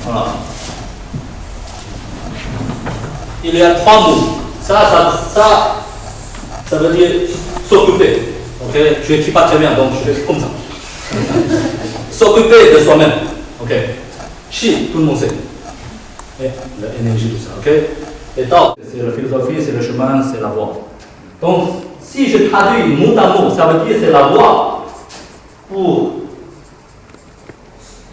Voilà. Il y a 3 mots. Ça veut dire s'occuper. Ok, je n'écris pas très bien, donc je fais comme ça. S'occuper de soi-même. Ok. Chi, tout le monde sait. Et l'énergie, tout ça. Ok. Et Tao, c'est la philosophie, c'est le chemin, c'est la voie. Donc, si je traduis mot à mot, ça veut dire c'est la voie pour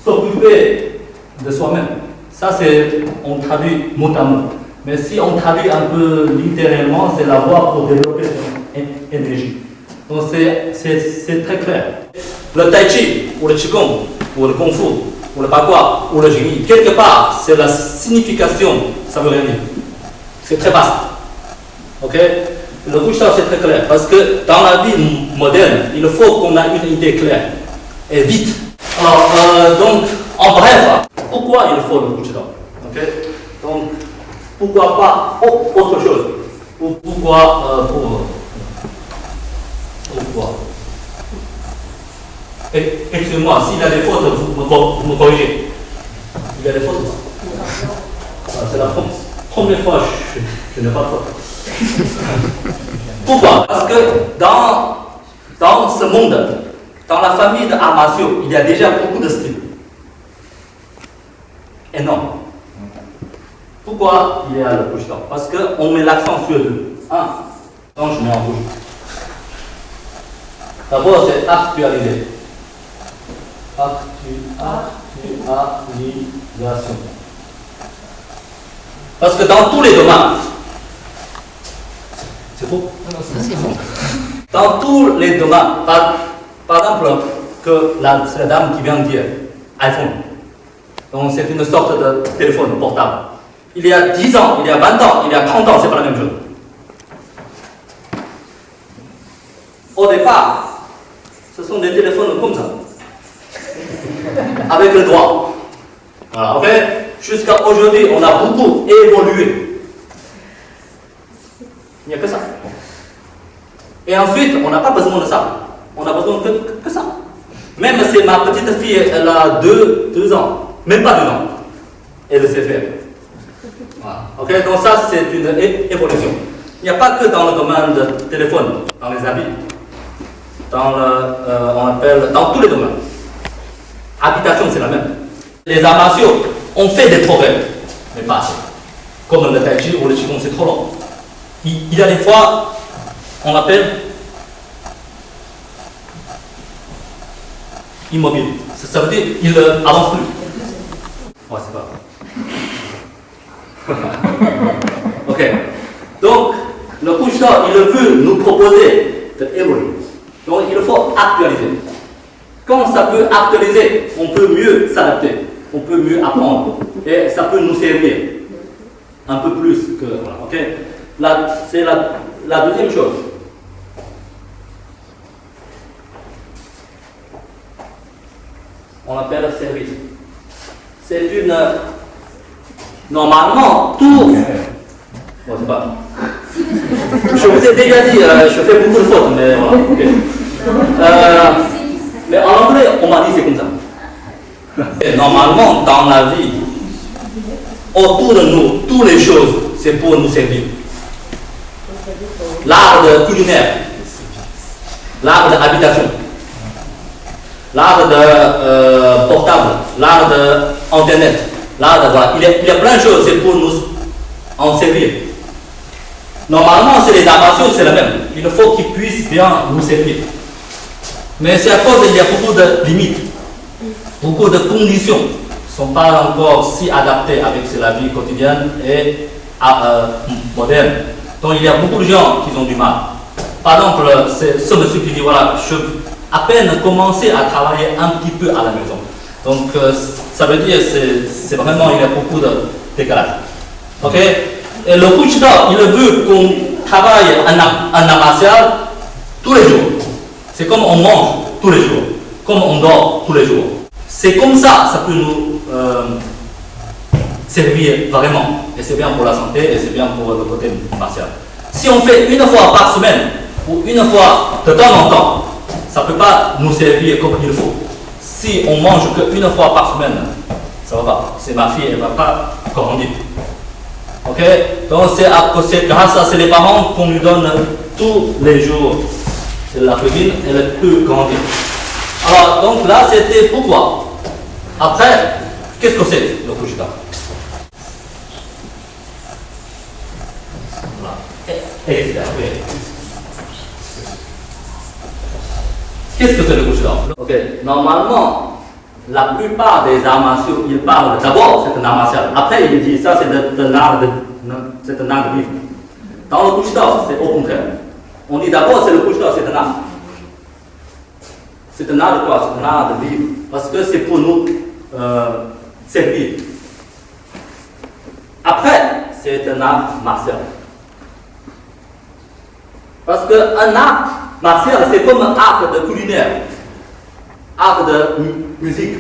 s'occuper de soi-même. Ça, c'est, on traduit mot à mot. Mais si on traduit un peu littéralement, c'est la voie pour développer son énergie. Donc, c'est très clair. Le tai chi, ou le qigong, ou le kung fu, ou le bagua, ou le jing, quelque part, c'est la signification, ça veut rien dire. C'est très vaste. Ok? Le Gushtao, c'est très clair. Parce que dans la vie moderne, il faut qu'on ait une idée claire. Et vite. Alors, donc, en bref, pourquoi il faut le Gushtao? Ok? Donc, pourquoi pas autre chose? Pourquoi excusez-moi, s'il y a des fautes, vous me corrigez. Il y a des fautes ou pas? C'est la première fois que je n'ai pas de faute. Pourquoi? Parce que dans ce monde, dans la famille de arts martiaux, il y a déjà beaucoup de styles. Énorme. Pourquoi il y a le Gushtao? Parce qu'on met l'accent sur deux. Donc je mets en rouge. D'abord, c'est actualiser. Actualisation. Parce que dans tous les domaines, c'est faux? C'est faux. Dans tous les domaines, par exemple, c'est la dame qui vient de dire iPhone. Donc c'est une sorte de téléphone portable. Il y a 10 ans, il y a 20 ans, il y a 30 ans, c'est pas la même chose. Au départ, ce sont des téléphones comme ça, avec le doigt. Voilà, ok? Jusqu'à aujourd'hui, on a beaucoup évolué. Il n'y a que ça. Et ensuite, on n'a pas besoin de ça. On a besoin que ça. Même si ma petite fille, elle a 2 ans, même pas 2 ans, elle sait faire. Voilà. Ok, donc ça, c'est une évolution. Il n'y a pas que dans le domaine de téléphone, dans les habits, dans tous les domaines. Habitation, c'est la même. Les arts martiaux ont fait des progrès, mais pas assez. Comme le tai chi ou le qigong, c'est trop long. Il y a des fois, on l'appelle immobile. Ça veut dire qu'il n'avance plus. Ouais, c'est pas grave. Ok. Donc, le Gushtao, il veut nous proposer d'évoluer. Donc, il faut actualiser. Quand ça peut actualiser, on peut mieux s'adapter, on peut mieux apprendre. Et ça peut nous servir un peu plus que. Voilà, ok? C'est la deuxième chose. On appelle le service. C'est une. Normalement, tout. Bon, c'est pas. Je vous ai déjà dit, je fais beaucoup de fautes, mais voilà. Okay. Mais en anglais, on m'a dit c'est comme ça. Et normalement, dans la vie, autour de nous, toutes les choses, c'est pour nous servir. L'art de culinaire, l'art d'habitation, l'art de portable, l'art d'internet, l'art de voilà. Il y a plein de choses, c'est pour nous en servir. Normalement, c'est les arts martiaux, c'est le même. Il faut qu'ils puissent bien nous servir. Mais c'est à cause qu'il y a beaucoup de limites, beaucoup de conditions ne sont pas encore si adaptées avec la vie quotidienne et moderne. Donc il y a beaucoup de gens qui ont du mal. Par exemple, c'est ce monsieur qui dit voilà, je à peine commencé à travailler un petit peu à la maison. Donc ça veut dire c'est vraiment il y a beaucoup de décalage. Ok? Et le Gushtao, il veut qu'on travaille en art martial tous les jours. C'est comme on mange tous les jours, comme on dort tous les jours. C'est comme ça, ça peut nous servir vraiment. Et c'est bien pour la santé et c'est bien pour le côté martial. Si on fait une fois par semaine ou une fois de temps en temps, ça ne peut pas nous servir comme il faut. Si on mange qu'une fois par semaine, ça va pas. C'est ma fille, elle ne va pas grandir. Ok? Donc c'est grâce à les parents qu'on lui donne tous les jours. C'est la copine, elle peut grandir. Alors, donc là, c'était pourquoi. Après, qu'est-ce que c'est le couche d'art? Voilà. Qu'est-ce que c'est le couche d'art? Ok, normalement, la plupart des arts martiaux, ils parlent d'abord, c'est un art martial. Après, ils disent ça, c'est un art de vivre. Dans le couche d'art, c'est au contraire. On dit d'abord, c'est le couche d'art, c'est un art. C'est un art de quoi? C'est un art de vivre. Parce que c'est pour nous servir. Après, c'est un art martial. Parce qu'un art martial, c'est comme un art de culinaire, art de musique,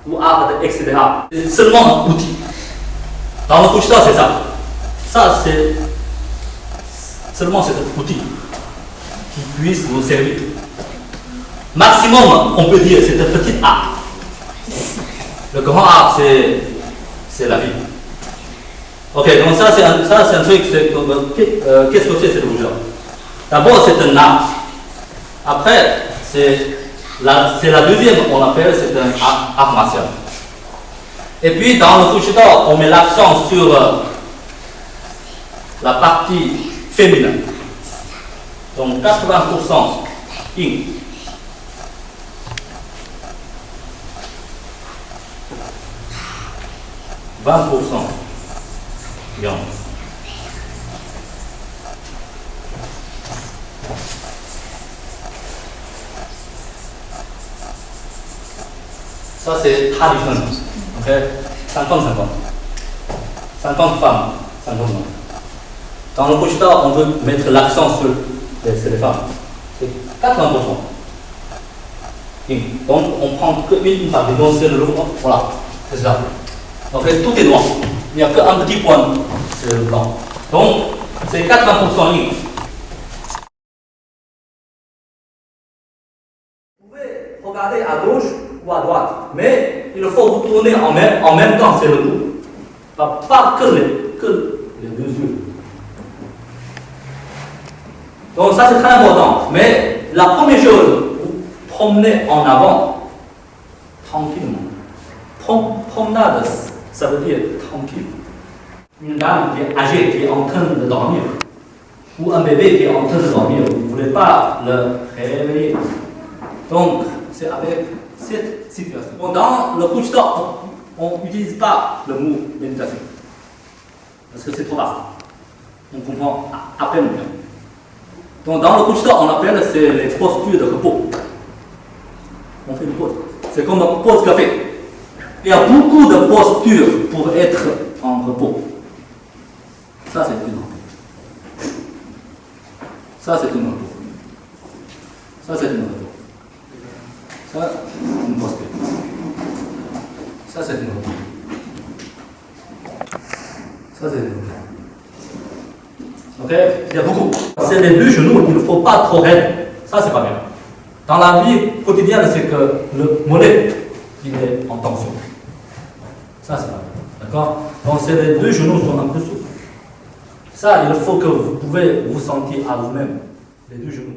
ou art de etc. C'est seulement un outil. Dans le couche d'art, c'est ça. Ça, c'est seulement cet outil qui puisse vous servir. Maximum, on peut dire, c'est un petit art. Le grand art, c'est la vie. Ok, donc ça c'est un truc, qu'est-ce que c'est le couche d'art? D'abord, c'est un art. Après, c'est la deuxième, on appelle, c'est un art martial. Et puis, dans le couche d'art, on met l'accent sur la partie féminine. Donc, 80% yin. 20% yang. Ça c'est traditionnel. Ok? 50-50. 50 femmes, 50 hommes. Dans le couche d'art, on veut mettre l'accent sur les femmes. C'est 80%. Donc on prend qu'une partie, donc c'est le lourd. Voilà, c'est ça. Donc tout est noir. Il n'y a qu'un petit point, c'est le blanc. Donc c'est 80% yin. Vous pouvez regarder à gauche ou à droite, mais il faut vous tourner en même temps, c'est le coup. Pas que les deux yeux. Donc ça c'est très important. Mais la première chose, vous promenez en avant tranquillement. Promenade, ça veut dire tranquille. Une dame qui est âgée, qui est en train de dormir, ou un bébé qui est en train de dormir, vous ne voulez pas le réveiller. Donc, c'est avec cette situation. Bon, dans le couche d'art, on n'utilise pas le mot méditation, parce que c'est trop vaste. On comprend à peine bien. Donc, dans le couche d'art, on appelle les postures de repos. On fait une pause. C'est comme une pause café. Il y a beaucoup de postures pour être en repos. Ça, c'est une repos. Ça, c'est une repos. Ça, c'est une repos. Ça, une posture. Ça, c'est une repos. Ça, c'est une repos. Ok? Il y a beaucoup. C'est les deux genoux, il ne faut pas trop raide. Ça, c'est pas bien. Dans la vie quotidienne, c'est que le mollet, il est en tension. Ça, c'est pas bien. D'accord? Donc, c'est les deux genoux sont un peu souples. Ça, il faut que vous pouvez vous sentir à vous-même. Les deux genoux.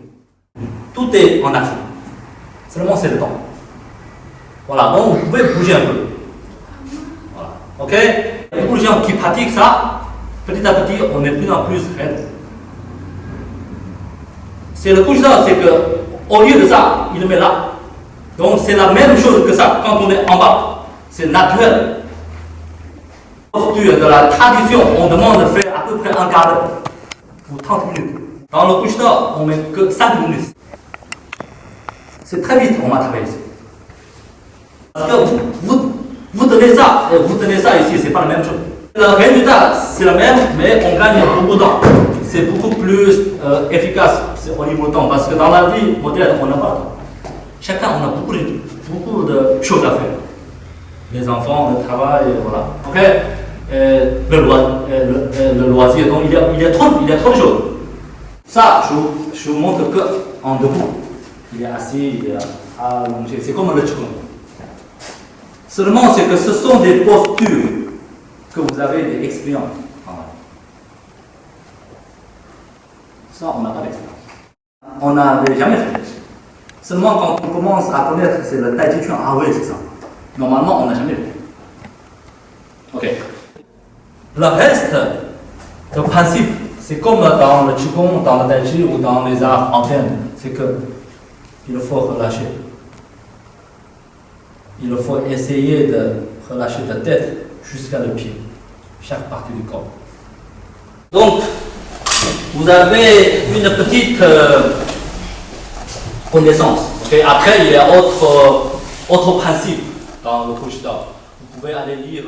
Tout est en action. Seulement, c'est le temps. Voilà. Donc, vous pouvez bouger un peu. Voilà. Ok? Il y a beaucoup de gens qui pratiquent ça. Petit à petit, on est de plus en plus raide. C'est le couche d'art, c'est que au lieu de ça, il le met là. Donc, c'est la même chose que ça quand on est en bas. C'est naturel. Posture de la tradition, on demande de faire à peu près un quart d'heure ou 30 minutes. Dans le couche d'art, on ne met que 5 minutes. C'est très vite, on va travailler ici. Parce que vous tenez ça, et vous tenez ça ici, c'est pas la même chose. Le résultat, c'est le même, mais on gagne beaucoup de temps. C'est beaucoup plus efficace au niveau du temps. Parce que dans la vie moderne, on n'a pas de temps. Chacun, on a beaucoup de choses à faire. Les enfants, le travail, voilà. Ok? Le loisir, donc il y a trop de choses. Ça, je vous montre qu'en debout. Il est assis, il est allongé. C'est comme le Qigong. Seulement, c'est que ce sont des postures que vous avez des expériences. Ça, on n'a pas d'expérience. On n'avait jamais fait. Seulement, quand on commence à connaître, c'est le Tai Chi Chuan. Ah oui, c'est ça. Normalement, on n'a jamais fait. Ok. Le reste, le principe, c'est comme dans le Qigong, dans le Tai Chi ou dans les arts anciens, c'est que il faut relâcher. Il faut essayer de relâcher la tête jusqu'à le pied, chaque partie du corps. Donc, vous avez une petite connaissance. Okay? Après, il y a autre principe dans le Kouchi-Dao. Vous pouvez aller lire.